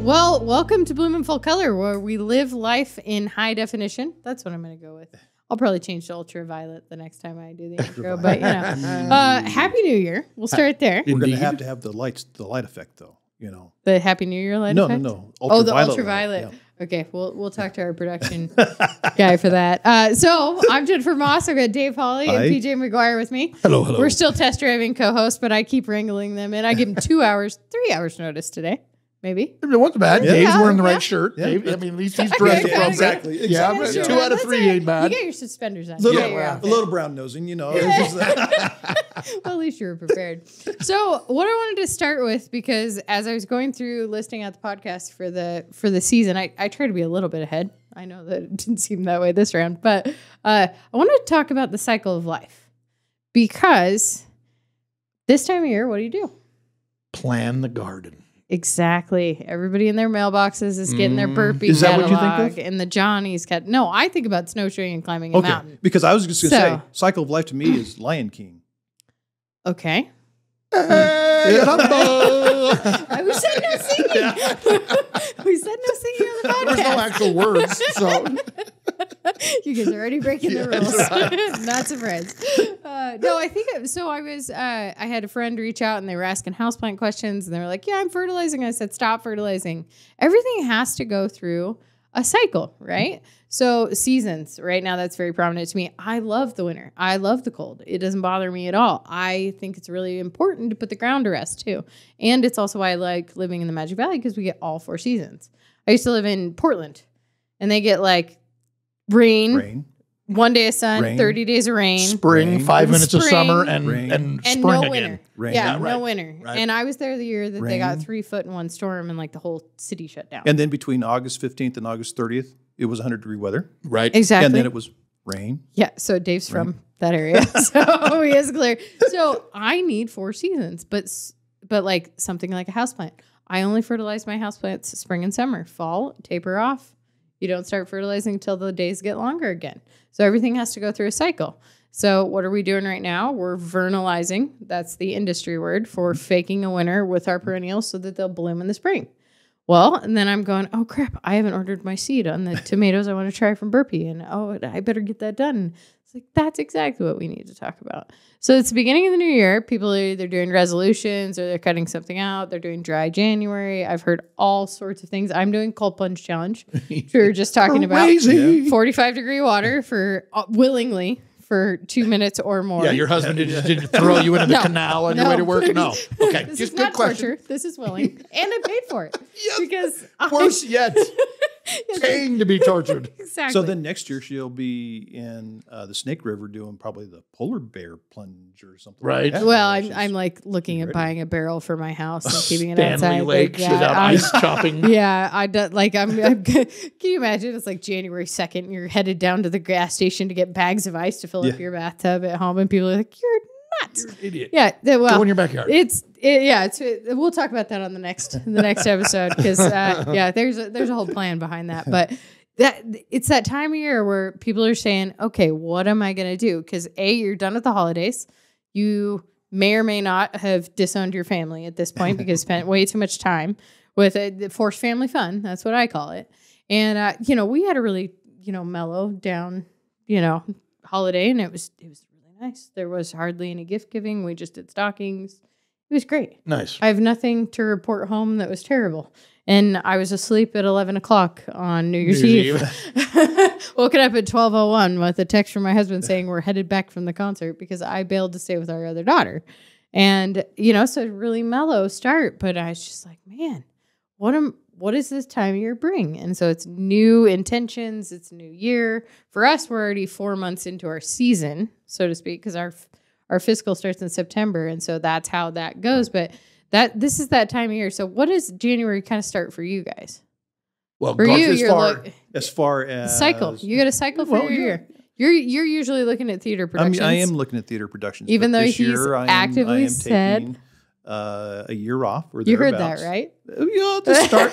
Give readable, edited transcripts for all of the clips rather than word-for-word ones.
Well, welcome to Bloom in Full Color, where we live life in high definition. That's what I'm going to go with. I'll probably change to ultraviolet the next time I do the intro, but you know. Happy New Year. We'll start there. We're going to have the light effect, though. You know, The Happy New Year light effect? No. Oh, the ultraviolet. Light, yeah. Okay, we'll talk to our production guy for that. So I'm Jennifer Moss. I've got Dave Hawley and PJ McGuire with me. Hello. We're still test driving co-hosts, but I keep wrangling them in. I give them 3 hours notice today. Maybe. It wasn't bad. Yeah. Dave's wearing the Yeah. right shirt. Yeah. Dave, I mean, at least he's dressed Okay, appropriately. exactly. Yeah, That's but true. 2 out of That's 3 ain't bad. You get your suspenders on. Little, You get your outfit. a little brown nosing, you know. Well, at least you were prepared. So what I wanted to start with, because as I was going through listing out the podcast for the season, I try to be a little bit ahead. I know that it didn't seem that way this round, but I wanted to talk about the cycle of life, because this time of year, what do? Plan the garden. Exactly. Everybody in their mailboxes is getting their burpee Is that what you think catalog, of? and the Johnny's cat. No, I think about snowshoeing and climbing a mountain. Because I was just going to So- say, cycle of life to me is Lion King. Okay. Hey, We said no singing. We said no singing on the podcast. There's no actual words, so You guys are already breaking the rules. that's Not surprised. No, I think so. I had a friend reach out and they were asking houseplant questions and they were like, "Yeah, I'm fertilizing." I said, "Stop fertilizing. Everything has to go through a cycle, right?" So seasons, right now, that's very prominent to me. I love the winter. I love the cold. It doesn't bother me at all. I think it's really important to put the ground to rest too. And it's also why I like living in the Magic Valley, because we get all 4 seasons. I used to live in Portland and they get like rain. 1 day of sun, Rain. 30 days of rain. spring, Rain. 5 minutes of Spring. summer, and Rain. and And spring no again. winter. Rain. Yeah, Yeah, no right. winter. Right. And I was there the year that they got Rain. 3 foot in one storm and like the whole city shut down. And then between August 15th and August 30th, it was 100-degree weather. Right. Exactly. And then it was rain. Yeah, so Dave's from that area, so he is clear. So I need 4 seasons, but like something like a houseplant. I only fertilize my houseplants spring and summer. Fall, taper off. You don't start fertilizing until the days get longer again. So everything has to go through a cycle. So what are we doing right now? We're vernalizing. That's the industry word for faking a winter with our perennials so that they'll bloom in the spring. Well, and then I'm going, oh crap, I haven't ordered my seed on the tomatoes I want to try from Burpee. And I better get that done. It's like, that's exactly what we need to talk about. So it's the beginning of the new year. People are either doing resolutions or they're cutting something out. They're doing dry January. I've heard all sorts of things. I'm doing cold plunge challenge. We were just talking about Crazy. 45-degree water for willingly for 2 minutes or more. Yeah, your husband didn't throw you into the No. canal on your way to work? No. Okay, This just is good not question. torture. This is willing. And I paid for it. Yes. Because Worse yet, paying to be tortured. Exactly. So then next year she'll be in the Snake River doing probably the polar bear plunge or something. Right. Like that. Well, She's- I'm like looking at ready. buying a barrel for my house and keeping it Stanley outside. Lake, like shit that. out ice chopping. Yeah, I do, like I'm. Can you imagine? It's like January 2nd. And you're headed down to the gas station to get bags of ice to fill up Yeah. your bathtub at home, and people are like, "You're nuts." You're an idiot. Yeah. Go Well, in your backyard. we'll talk about that on the next episode because there's a whole plan behind that, but. It's that time of year where people are saying, okay, what am I going to do? Because you're done with the holidays. You may or may not have disowned your family at this point because you spent way too much time with forced family fun. That's what I call it. And, we had a really, mellow down, holiday, and it was really nice. There was hardly any gift giving. We just did stockings. It was great. Nice. I have nothing to report home that was terrible. And I was asleep at 11 o'clock on New Year's Eve. Woken up at 12:01 with a text from my husband saying we're headed back from the concert because I bailed to stay with our other daughter. And, so really mellow start. But I was just like, man, what does this time of year bring? And so it's new intentions. It's new year. For us, we're already 4 months into our season, so to speak, because our fiscal starts in September. And so that's how that goes. But this is that time of year. So what does January kind of start for you guys? Well, For you, as you're far, as far as cycle. You got a cycle for your year. You're usually looking at theater productions. I am looking at theater productions. Even but though this he's year actively I am said- taking, a year off. Or You heard that, thereabouts. right? Yeah,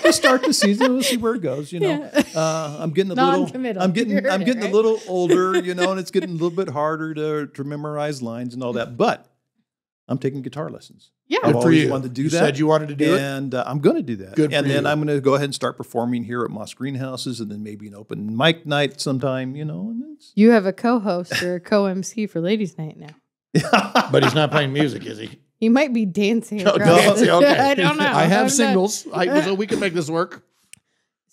to start the season, we'll see where it goes. I'm getting Non-committal. I'm You getting heard it, a right? little older, and it's getting a little bit harder to memorize lines and all that. But I'm taking guitar lessons. Yeah. I've Good for always you. wanted to do You that. said you wanted to do it? And I'm going to do that. Good and for then you. I'm going to go ahead and start performing here at Moss Greenhouses, and then maybe an open mic night sometime, you know. And it's, You have a co-host or a co-MC for Ladies' Night now. But he's not playing music, is he? He might be dancing. Oh, across- dancing, okay. I don't know. I I'm have not- singles. So we can make this work.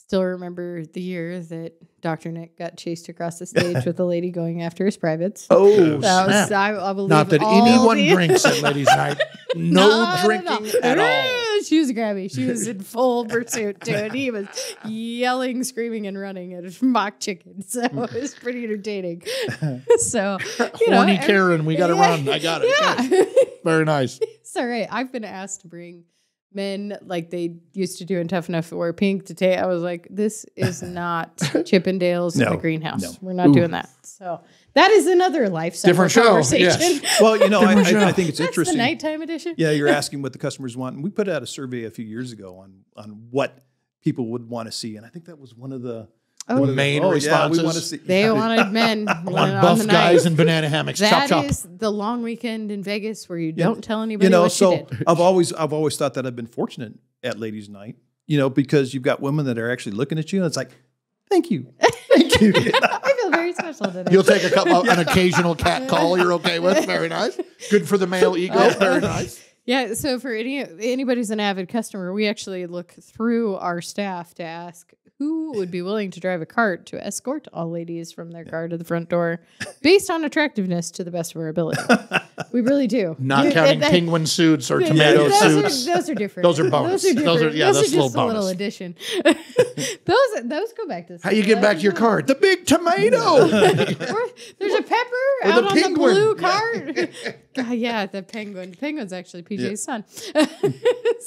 Still remember the year that Dr. Nick got chased across the stage with a lady going after his privates. Oh, That was, snap. I believe Not that all anyone the- drinks at ladies' night. No Not drinking at all. She was grabby. She was in full pursuit too, and he was yelling, screaming, and running at mock chicken. So it was pretty entertaining. So you know, Horny Karen, we got to run. I got it. Yeah, Very nice. it's all right. I've been asked to bring men like they used to do in Tough Enough to Wear Pink to take. I was like, this is not Chippendales in No, the greenhouse. no. We're not Ooh. doing that. So that is another lifestyle Different show, conversation. yes. well, you know, I show. think it's That's interesting. the nighttime edition. Yeah, you're asking what the customers want. And we put out a survey a few years ago on what people would want to see. And I think that was one of the Oh, one of main Yeah, we responses. want to see. They wanted men On on buff the guys night. and banana hammocks. That Chop, chop. is the long weekend in Vegas where you Yeah. don't tell anybody You know, what so you did. I've always thought that I've been fortunate at ladies' night. You know, because you've got women that are actually looking at you, and it's like, thank you, thank you. I feel very special today. You'll take an occasional cat call you're okay with. Very nice. Good for the male ego. Very nice. Yeah, so for anybody who's an avid customer, we actually look through our staff to ask who would be willing to drive a cart to escort all ladies from their car to the front door based on attractiveness to the best of our ability. We really do. Not You- counting that- penguin suits or tomato those suits. Are, those are different. Those are bonus. Those are Those are- different. yeah, those that's are a just little a little bonus. addition. those go back to How you get back to your car? The big tomato. Or there's a pepper Or out the on the penguin. blue cart. God, yeah, the penguin. The penguin's actually PJ's son.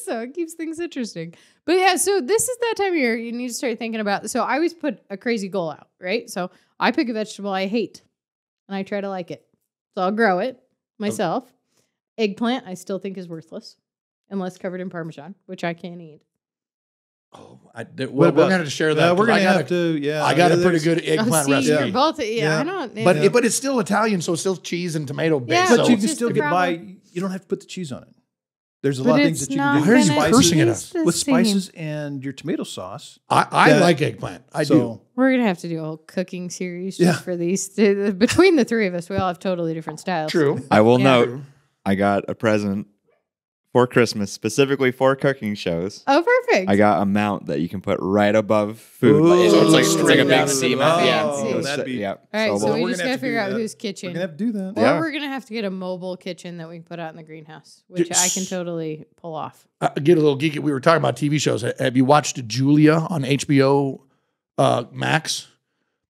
So it keeps things interesting. But yeah, so this is that time of year you need to start thinking about. So I always put a crazy goal out, right? So I pick a vegetable I hate and I try to like it. So I'll grow it myself. Eggplant I still think is worthless unless covered in Parmesan, which I can't eat. Oh, we're going to have to share that. We're 'cause going to have to. Yeah, I got a pretty there's- good eggplant See, recipe. you're both, Yeah. I don't. But it's still Italian, so it's still cheese and tomato based. Yeah, so But you it's can just still a get by. problem. You don't have to put the cheese on it. There's a But lot of things it's that you not can do Why is he gonna cursing at taste us? the with same. spices and your tomato sauce. I that- like eggplant. I do. So We're gonna have to do a whole cooking series just Yeah. for these. Between the three of us, we all have totally different styles. True. I will Yeah. note I got a present for Christmas specifically for cooking shows. Oh, perfect. I got a mount that you can put right above food. Ooh. So it's like it's like straight a big down sea to the mount. mouth. Yeah. Oh, that'd be- yeah. All right, so we're we gonna just have gotta to do figure out that. whose We're kitchen. gonna have to do that. Or Yeah. we're gonna have to get a mobile kitchen that we can put out in the greenhouse, which I can totally pull off. Get a little geeky. We were talking about TV shows. Have you watched Julia on HBO Max?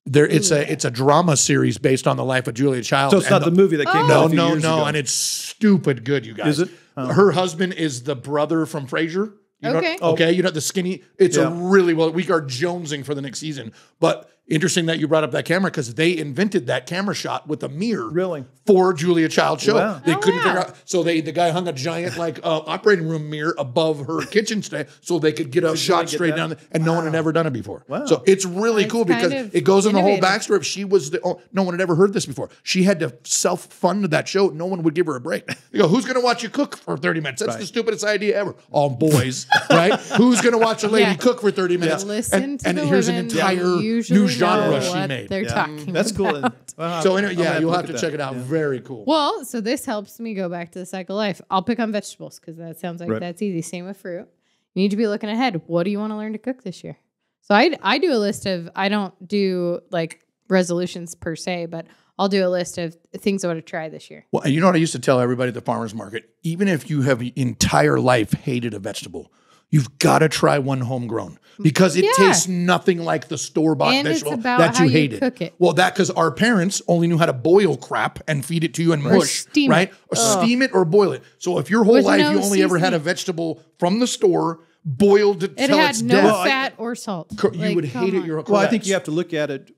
It's a drama series based on the life of Julia Childs. So it's not And the movie that came No, out a few no, years no, ago. and it's stupid good, you guys. Is it? Oh. Her husband is the brother from Frasier. You know- Okay. okay. You know the skinny. It's a Yeah. really well. We are jonesing for the next season. But interesting that you brought up that camera because they invented that camera shot with a mirror. Really? For Julia Child's show. Wow. They Oh, couldn't wow. figure out. So the guy hung a giant operating room mirror above her kitchen stand so they could get a shot get straight that? down. And no one had ever done it before. Wow. So it's really That's cool because kind of it goes in the whole innovative. backstory. If she was no one had ever heard this before. She had to self-fund that show. No one would give her a break. They go, who's going to watch you cook for 30 minutes? That's the stupidest idea ever. All boys, right? Who's going to watch a lady Yeah. cook for 30 minutes? Listen to and the here's women an who entire usually new genre know she what made. They're talking That's cool. about. Well, So anyway, I'm yeah, gonna you'll look have to at check that. it out. Yeah. Very cool. Well, so this helps me go back to the cycle of life. I'll pick on vegetables because that sounds like Right. that's easy. Same with fruit. You need to be looking ahead. What do you want to learn to cook this year? So I do a list of, I don't do like resolutions per se, but I'll do a list of things I want to try this year. Well, you know what I used to tell everybody at the farmer's market? Even if you have your entire life hated a vegetable, you've got to try one homegrown because it Yeah. tastes nothing like the store-bought And it's vegetable about that how you you hated. cook it. Well, because our parents only knew how to boil crap and feed it to you and Or mush, steam right? it. Or steam it or boil it. So if your whole With life no you only ever had a seasoning. vegetable from the store boiled It till had it's no dead, fat or salt. you Like, would come hate it. on. You're Well, I think you have to look at it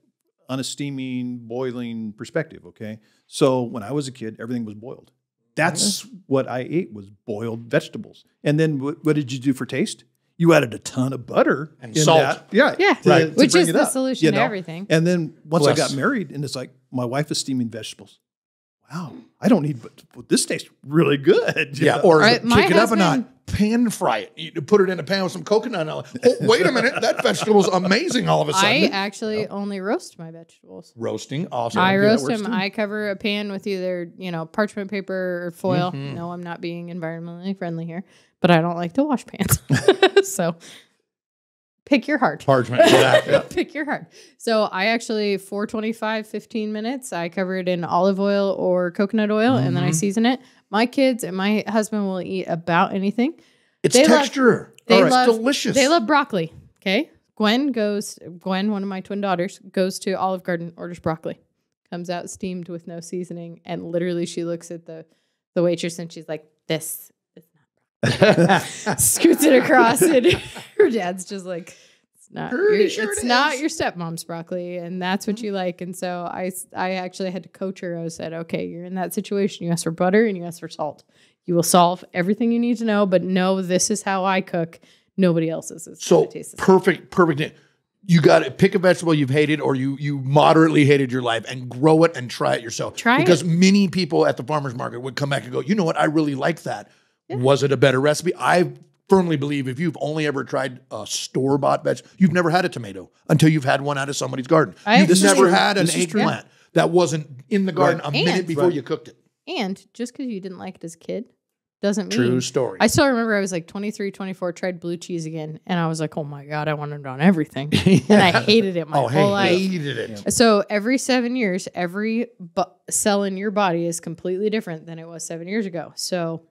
on a steaming, boiling perspective. Okay, so when I was a kid, everything was boiled. That's what I ate was boiled vegetables. And then what did you do for taste? You added a ton of butter And in salt. that. Yeah, Yeah. to Which bring is it the up, solution to everything. And then once I Bless. got married, and it's like my wife is steaming vegetables. wow, I don't need, but this tastes really good. you Yeah, know? or Right, my kick it up a husband- notch, pan fry it. You put it in a pan with some coconut oil. Oh, wait a minute, that vegetable's amazing all of a I sudden. actually only roast my vegetables. Roasting, awesome. I that roast works them. too. I cover a pan with either, parchment paper or foil. No, I'm not being environmentally friendly here, but I don't like to wash pans. So pick your heart. Parchment, exactly. Pick your heart. So I actually, for 15 minutes, I cover it in olive oil or coconut oil, and then I season it. My kids and my husband will eat about anything. It's They love- texture. They It's love delicious. They love broccoli. Okay. Gwen, one of my twin daughters, goes to Olive Garden, orders broccoli, comes out steamed with no seasoning, and literally she looks at the waitress and she's like, "This is not broccoli." Scoots it across, and her dad's just like, "It's not. It's not your stepmom's broccoli, and that's what you like." And so I actually had to coach her. I said, "Okay, you're in that situation. You ask for butter and you ask for salt. You will solve everything you need to know, but no, this is how I cook. Nobody else's is So gonna taste the same." perfect. You got to pick a vegetable you've hated or you moderately hated your life and grow it and try it yourself. Try it. Because many people at the farmer's market would come back and go, you know what? I really like that. Was it a better recipe? I firmly believe if you've only ever tried a store-bought vegetable, you've never had a tomato until you've had one out of somebody's garden. I You've agree. never had an This is true. eggplant that wasn't in the garden a And- minute before you cooked it. And just because you didn't like it as a kid doesn't mean. True story. I still remember I was like 23, 24, tried blue cheese again, and I was like, oh my God, I wanted it on everything. And I hated it my whole life. hated it. So every 7 years, every cell in your body is completely different than it was 7 years ago. So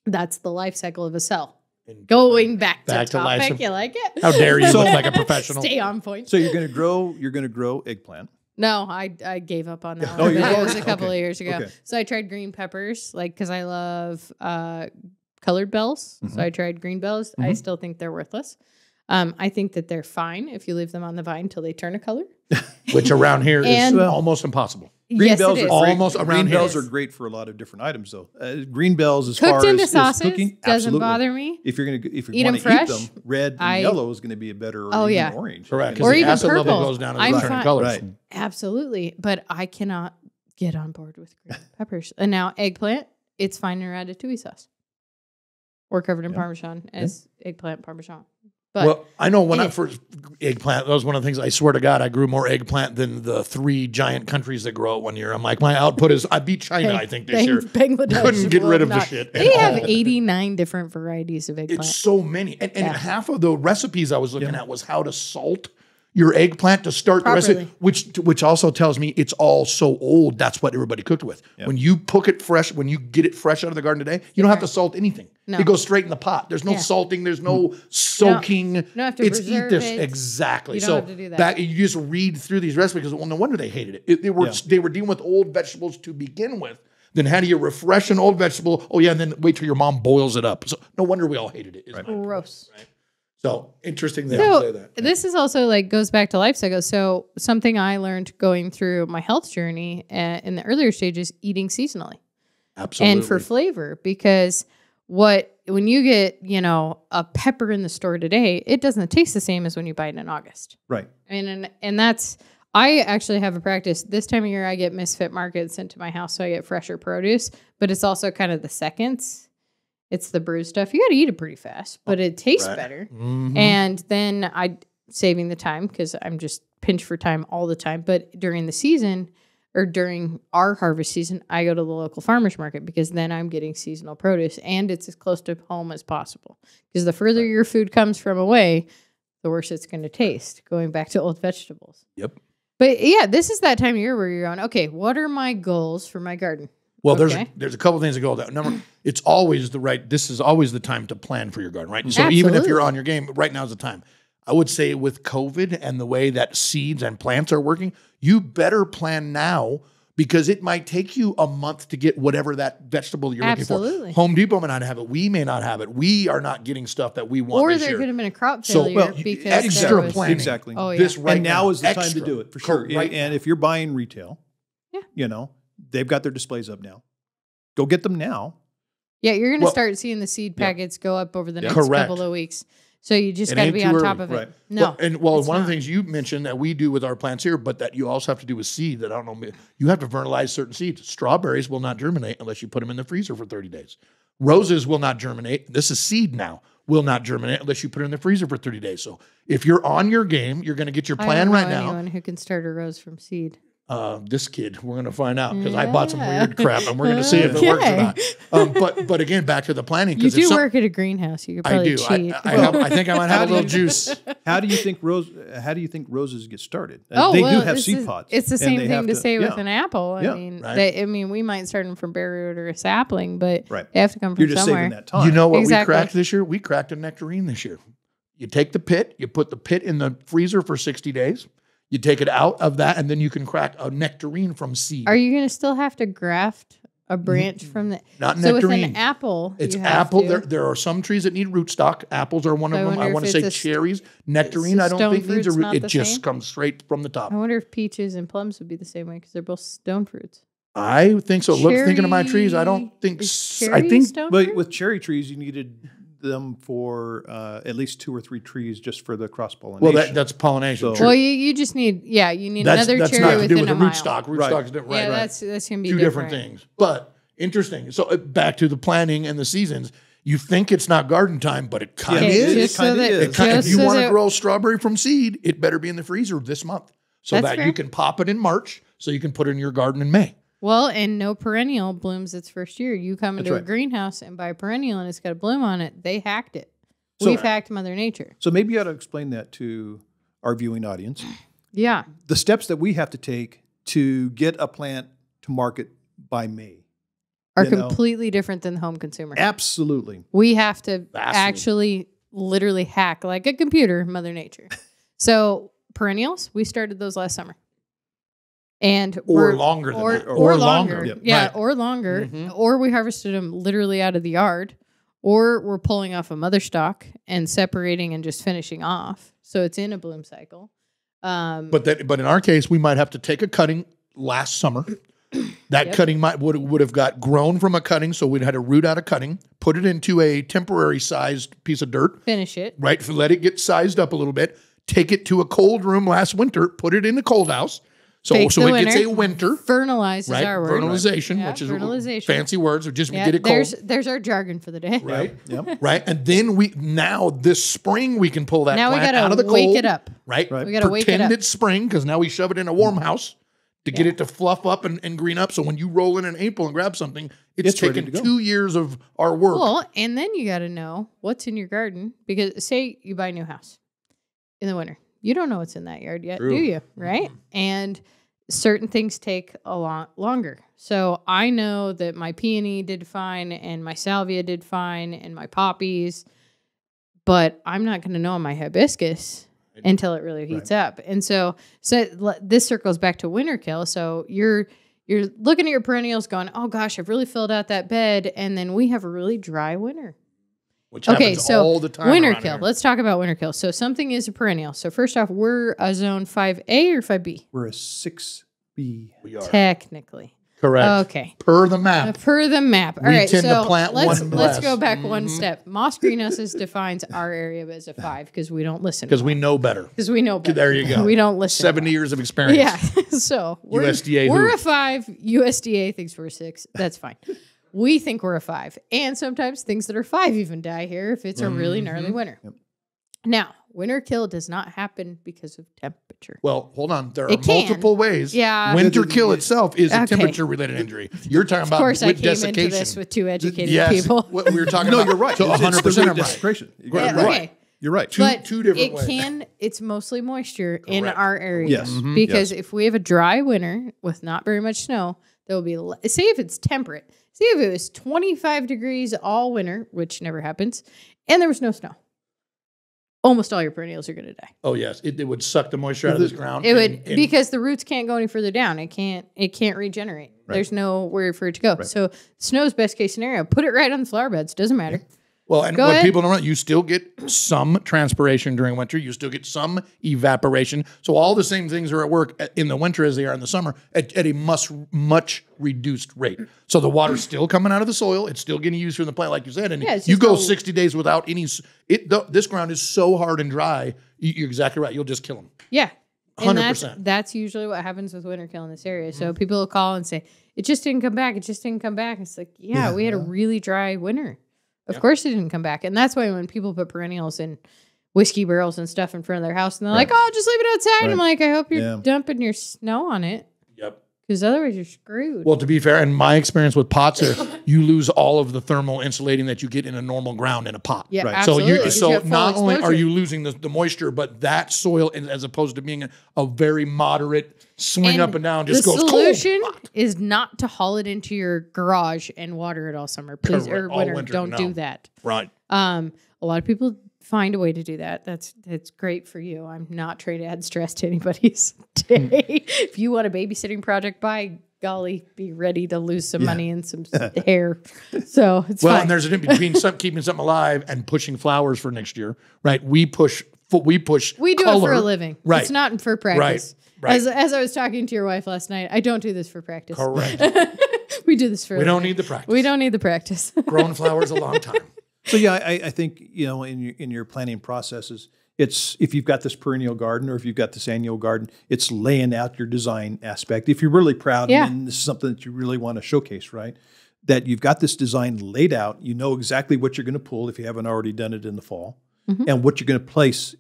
that's the life cycle of a cell. Going back to life. topic, you like it? How dare you look like a professional? Stay on point. So you're going to grow eggplant. No, I gave up on that. Oh, one, you but it did? was a couple of Okay. years ago. Okay. So I tried green peppers, because I love colored bells. So I tried green bells. I still think they're worthless. I think that they're fine if you leave them on the vine till they turn a color. Which around here is And- almost impossible. Green yes, bells it are is. great. Almost around Green here. bells It are is. great for a lot of different items, though. Green bells, as Cooked far into as sauces cooking, doesn't absolutely. bother me. If you Eat 'em want to fresh. eat them, red and I- yellow is going to be a better. Or Oh, even yeah. orange. Correct. Or the even acid level purple. goes down as I'm a different fine. colors. Right. Absolutely. But I cannot get on board with green peppers. And now eggplant, it's fine in ratatouille sauce. Or covered in Parmesan as eggplant Parmesan. But Well, I know when I Yeah. first eggplant, that was one of the things. I swear to God, I grew more eggplant than the 3 giant countries that grow it one year. I'm like, my output is I beat China. I think this year Bangladesh couldn't get will rid of the not- shit. They have 89 different varieties of eggplant. It's so many, and Yeah. half of the recipes I was looking at was how to salt your eggplant to start the Properly. recipe, which also tells me it's all so old. That's what everybody cooked with. When you cook it fresh, when you get it fresh out of the garden today, you don't have to salt anything. No. It goes straight in the pot. There's no Yeah. salting. There's no soaking. don't have to it's eat preserve this it. exactly. You don't so have to do that. you just read through these recipes because well, no wonder they hated it. They were dealing with old vegetables to begin with. Then how do you refresh an old vegetable? Oh yeah, and then wait till your mom boils it up. So no wonder we all hated it. is my point. Gross. So interesting that you say So that. this is also goes back to life cycle. So something I learned going through my health journey in the earlier stages, eating seasonally Absolutely. and for flavor, because when you get, a pepper in the store today, it doesn't taste the same as when you buy it in August. Right. And that's, I actually have a practice. This time of year, I get Misfit Market sent to my house, so I get fresher produce, but it's also kind of the seconds. It's the bruised stuff. You got to eat it pretty fast, but it tastes better. And then saving the time because I'm just pinched for time all the time. But during the season or during our harvest season, I go to the local farmer's market because then I'm getting seasonal produce and it's as close to home as possible. Because the further your food comes from away, the worse it's going to taste, going back to old vegetables. Yep. But yeah, this is that time of year where you're going, okay, what are my goals for my garden? Well, Okay. there's a couple things that go with that. Number, it's always this is always the time to plan for your garden, right? So even if you're Absolutely. on your game, right now is the time. I would say with COVID and the way that seeds and plants are working, you better plan now because it might take you a month to get whatever that vegetable you're looking Absolutely. for. Home Depot may not have it. We may not have it. We are not getting stuff that we want Or this there year. could have been a crop So, failure well, because extra there was, planning. Exactly. Oh, yeah. This right and now is the time extra. to do it for sure. Right And now. if you're buying retail, Yeah. they've got their displays up now. Go get them now. Yeah, you're going to Well, start seeing the seed packets go up over the next Correct. couple of weeks. So you just It got to ain't be too on early. top of it. Right. No. One it's of the not. things you mentioned that we do with our plants here, but that you also have to do with seed. That I don't know. You have to fertilize certain seeds. Strawberries will not germinate unless you put them in the freezer for 30 days. Roses will not germinate. This is seed now. Will not germinate unless you put it in the freezer for 30 days. So if you're on your game, you're going to get your I plan don't know right now. anyone who can start a rose from seed. This kid, we're going to find out because I bought some Yeah. weird crap and we're going to see if it works or Okay. not. But again, back to the planning. You 'cause if do some- work at a greenhouse. You could I probably do. cheat. I think I might have a little juice. How do you think roses get started? Oh, They well, do have this seed is- pods. It's the and same they thing have to say with yeah. an apple. I Yeah. mean, Right. we might start them from berry root or a sapling, but Right. they have to come from You're just somewhere. saving that time. You know what Exactly. we cracked this year? We cracked a nectarine this year. You take the pit, you put the pit in the freezer for 60 days. You take it out of that, and then you can crack a nectarine from seed. Are you going to still have to graft a branch from the? Not So with nectarine. an apple, It's you have apple. to. There are some trees that need rootstock. Apples are one So I of them. wonder I if want to it's say a cherries. Nectarine, so I don't stone think needs a fruit's root. not It the just same? comes straight from the top. I wonder if peaches and plums would be the same way because they're both stone fruits. I think so. Look, thinking of my trees, I don't Cherry- think. is I cherry think stone But fruit? with cherry trees, you needed them for at least 2 or 3 trees just for the cross pollination. well, that's pollination. So- true. Well, you just need you need that's another that's cherry not to within do with a the mile. rootstock. Right. Rootstock's different. Yeah, Right. that's gonna be Two different different things. But interesting. So back to the planning and the seasons. You think it's not garden time, but it kind of Okay, is. just It kinda so that- is. If just you so want to that- grow strawberry from seed, it better be in the freezer this month so That's that fair. you can pop it in March so you can put it in your garden in May. Well, and no perennial blooms its first year. You come into a right. greenhouse and buy a perennial and it's got a bloom on it. They hacked it. So- We've hacked Mother Nature. So maybe you ought to explain that to our viewing audience. Yeah. The steps that we have to take to get a plant to market by May. Are You know. completely different than the home consumer. Absolutely. We have to Vastly. actually literally hack like a computer, Mother Nature. So perennials, we started those last summer. And Or we're- longer than that. or longer. Yep. Yeah, Right. or longer. Mhm. Or we harvested them literally out of the yard. Or we're pulling off a mother stock and separating and just finishing off. So it's in a bloom cycle. But in our case, we might have to take a cutting last summer. That Yep. cutting would have got grown from a cutting, so we'd had to root out a cutting, put it into a temporary sized piece of dirt, finish it. right? Let it get sized up a little bit. Take it to a cold room last winter, put it in a cold house, so Bake the it gets a winter. winter, Fertilize is right? our word. Fertilization, Yeah, which is fertilization. fancy words, or just Yeah, get it cold. there's our jargon for the day. Right. Yep. Right. And then now this spring we can pull that Now we plant gotta out of the wake cold. it up. Right. Right. We gotta wake it Pretend up. it's spring because now we shove it in a warm house to get it to fluff up and green up. So when you roll in April and grab something, it's ready taken to go. 2 years of our work. Well, and then you got to know what's in your garden because say you buy a new house in the winter. You don't know what's in that yard yet, True. do you? Right? And certain things take a lot longer. So I know that my peony did fine and my salvia did fine and my poppies, but I'm not going to know on my hibiscus until it really heats up. And so this circles back to winter kill. So you're looking at your perennials going, oh gosh, I've really filled out that bed. And then we have a really dry winter. Which Okay, happens so all the time. winter around kill. here. Let's talk about winter kill. So something is a perennial. So first off, we're a zone 5A or 5B? We're a 6B. We are. Technically. Correct. Okay. Per the map. Per the map. All We right, tend to so plant let's one let's less. go back one Mhm. step. Moss Greenhouses defines our area as a 5 because we don't listen. Because we know better. Because we know better. There you go. We don't listen. 70 years of experience. Yeah. So we're USDA we're who? a 5. USDA thinks we're a 6. That's fine. We think we're a 5. And sometimes things that are 5 even die here if it's a really gnarly winter. Yep. Now, winter kill does not happen because of temperature. Well, hold on. There are It can. multiple ways. Yeah. Winter kill itself is a Okay. temperature-related injury. You're talking Of about course, I with came desiccation. into this with two educated Yes. people. What we were talking No, about. you're right. So It's 100% the I'm root right. desecration. You're Right, right. Okay. You're right. But two different it ways. it's mostly moisture in Correct. our area. Yes. Because Yes. if we have a dry winter with not very much snow, there will be, say if it's temperate, say if it was 25 degrees all winter, which never happens, and there was no snow, almost all your perennials are going to die. Oh, yes. It would suck the moisture out of this ground. It would, and- because the roots can't go any further down. It can't regenerate. There's nowhere for it to go. So snow's best case scenario. Put it right on the flower beds. Doesn't matter. Well, and Go what ahead. people don't know, you still get some transpiration during winter. You still get some evaporation. So all the same things are at work in the winter as they are in the summer at a much reduced rate. So the water's still coming out of the soil. It's still getting used from the plant, like you said. And Yeah, it's you just go no- 60 days without any. This ground is so hard and dry. You're exactly right. You'll just kill them. Yeah. And 100%. that's usually what happens with winter kill in this area. So people will call and say, it just didn't come back. It just didn't come back. It's like, yeah, we had a really dry winter. Of course it didn't come back. And that's why when people put perennials in whiskey barrels and stuff in front of their house and they're like, oh, just leave it outside. Right. I'm like, I hope you're Yeah. dumping your snow on it Yep. because otherwise you're screwed. Well, to be fair, in my experience with pots, you lose all of the thermal insulating that you get in a normal ground in a pot. yeah, Right. absolutely. So 'cause you have full not only are exposure. you losing the moisture, but that soil, as opposed to being a very moderate swing up and down, just the goes solution cold. is not to haul it into your garage and water it all summer, please, or Correct. All winter. winter, Don't no. do that. Right. A lot of people find a way to do that. That's great for you. I'm not trying to add stress to anybody's day. If you want a babysitting project, by golly, be ready to lose some money and some hair. So it's Well, fine. and there's a difference between keeping something alive and pushing flowers for next year, right? We push. We do it for color. a living. Right. It's not for practice. Right. As I was talking to your wife last night, I don't do this for practice. Correct. We do this for. We a don't living. need the practice. We don't need the practice. Growing flowers a long time. So yeah, I think in your planning processes, it's if you've got this perennial garden or if you've got this annual garden, it's laying out your design aspect. If you're really proud Yeah. and this is something that you really want to showcase, right? That you've got this design laid out, you know exactly what you're going to pull if you haven't already done it in the fall, and what you're going to place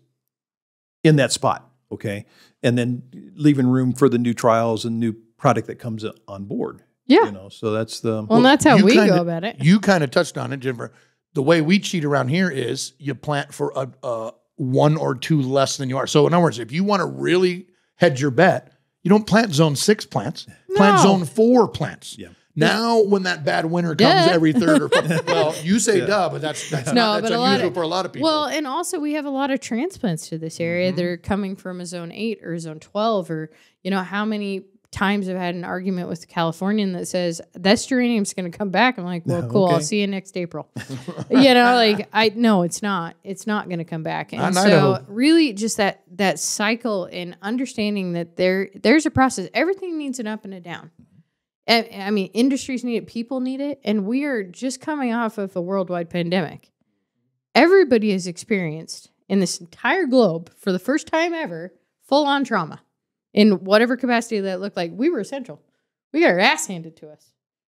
in that spot, okay? And then leaving room for the new trials and new product that comes on board. Yeah. So that's the Well, that's how you we kinda- go about it. You kind of touched on it, Jennifer. The way we cheat around here is you plant for a 1 or 2 less than you are. So in other words, if you want to really hedge your bet, you don't plant zone 6 plants. Plant No. zone 4 plants. Yeah. Now, when that bad winter comes Duh. every third or fourth, well, you say duh, but that's No, not, but that's a lot unusual of for a lot of people. Well, and also we have a lot of transplants to this area that are coming from a zone 8 or zone 12, or how many times I've had an argument with the Californian that says that geranium's going to come back. I'm like, well, cool. I'll Okay. see you next April. No, it's not. It's not going to come back. And Not in so Idaho. really just that cycle and understanding that there's a process. Everything needs an up and a down. I mean, industries need it, people need it, and we are just coming off of a worldwide pandemic. Everybody has experienced in this entire globe, for the first time ever, full-on trauma in whatever capacity that looked like. We were essential. We got our ass handed to us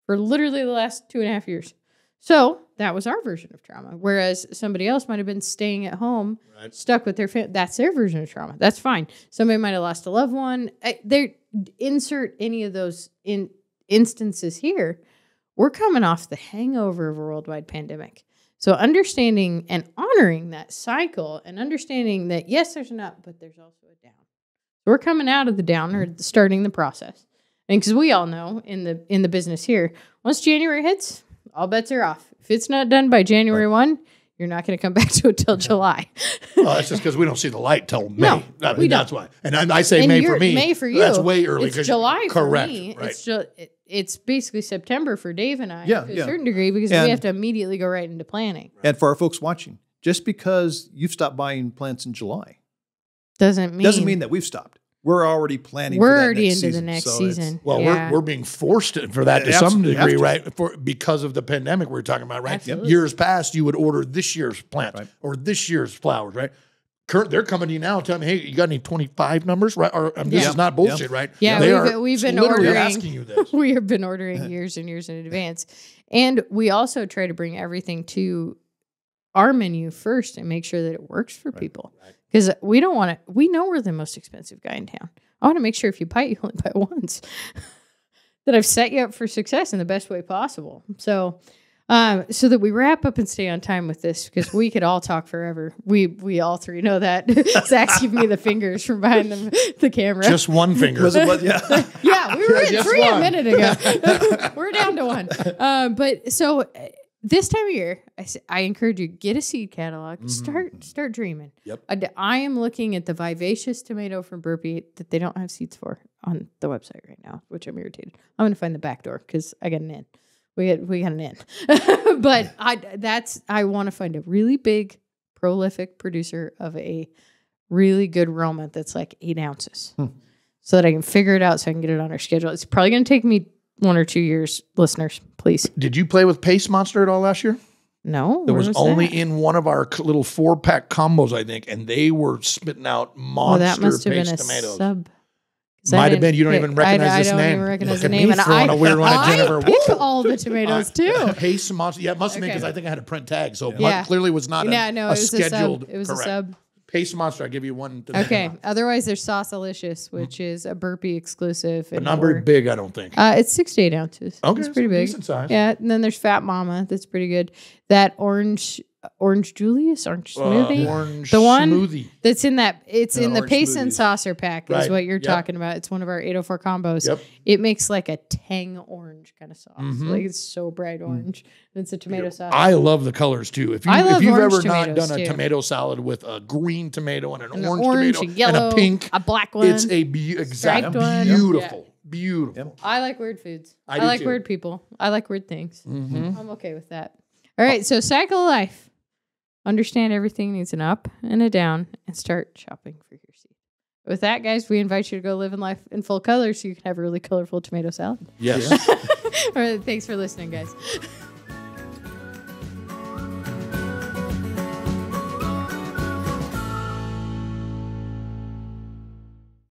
for literally the last 2.5 years. So that was our version of trauma. Whereas somebody else might have been staying at home, stuck with their family. That's their version of trauma. That's fine. Somebody might have lost a loved one. Insert any of those instances here. We're coming off the hangover of a worldwide pandemic. So understanding and honoring that cycle and understanding that, yes, there's an up, but there's also a down. We're coming out of the down or starting the process. And because we all know in the business here, once January hits, all bets are off. If it's not done by January 1, you're not going to come back to it till July. That's just because we don't see the light till May. No, we That's why. And I say And May you're- for me. May for you. That's way early. It's 'cause- July correct, for me. Right. It's basically September for Dave and I Yeah, to a yeah. certain degree because And- we have to immediately go right into planning. And for our folks watching, just because you've stopped buying plants in July Doesn't mean that we've stopped. We're already planning. we're for that already next into season. the next So season. Well, Yeah. we're being forced for that to Yeah, some absolutely have degree, to. right? Because of the pandemic we're talking about, right? Absolutely. Years past, you would order this year's plants Right. or this year's flowers, right? They're coming to you now telling me, hey, you got any 25 numbers, right? Or this Yeah. is not bullshit, right? Yeah, They we've been literally ordering- asking you this. We have been ordering years and years in advance. And we also try to bring everything to our menu first and make sure that it works for people. Because we don't want to, we know we're the most expensive guy in town. I want to make sure if you bite, you only bite once. That I've set you up for success in the best way possible. So so that we wrap up and stay on time with this, because we could all talk forever. We all three know that. Zach's giving me the fingers from behind the camera. Just one finger. Was it what? Yeah. Yeah, we were at Just 3 a one. minute ago. We're down to 1. But so this time of year, I encourage you, get a seed catalog. Start dreaming. Yep. I am looking at the vivacious tomato from Burpee that they don't have seeds for on the website right now, which I'm irritated. I'm going to find the back door because I got an in. We got an in. But I want to find a really big, prolific producer of a really good Roma that's like 8 ounces, so that I can figure it out, so I can get it on our schedule. It's probably going to take me 1 or 2 years, listeners. Please. Did you play with Pace Monster at all last year? No, It was only that? in one of our little 4-pack combos, I think, and they were spitting out monster that must have Pace been a tomatoes. sub. 'Cause I Might have didn't been. You don't pick- even recognize this I don't name. even recognize Look the at name, me and throwing a weird one at I Jennifer. pick all the tomatoes too. Pace Monster. Yeah, it must have been Okay. because I think I had a print tag, so Yeah. it clearly was not Yeah, no, a it was scheduled. a sub. It was correct. a sub. Pace Monster. I give you one. To Okay. Otherwise, there's Sausalicious, which is a Burpee exclusive. but and not very we're- big, I don't think. It's 6 to 8 ounces. Okay, It's pretty so big. decent size. Yeah. And then there's Fat Mama. That's pretty good. That orange Julius, orange smoothie. Orange The one smoothie. That's in that. It's in the orange Pace and smoothies. Saucer pack is Right. what you're Yep. talking about. It's one of our 804 combos. Yep. It makes like a tang orange kind of sauce. Mhm. Like it's so bright orange. And it's a tomato sauce. I love the colors too. If, I love if you've orange ever not tomatoes, done a too. tomato salad with a green tomato and an And orange tomato a yellow, and a pink, a black one. it's a Striped one. beautiful, beautiful. Yep. I like weird foods. I I do like too. weird people. I like weird things. Mhm. I'm okay with that. All right, so cycle of life. Understand everything needs an up and a down, and start shopping for your seed. With that, guys, we invite you to go live in life in full color so you can have a really colorful tomato salad. Yes. All right, thanks for listening, guys.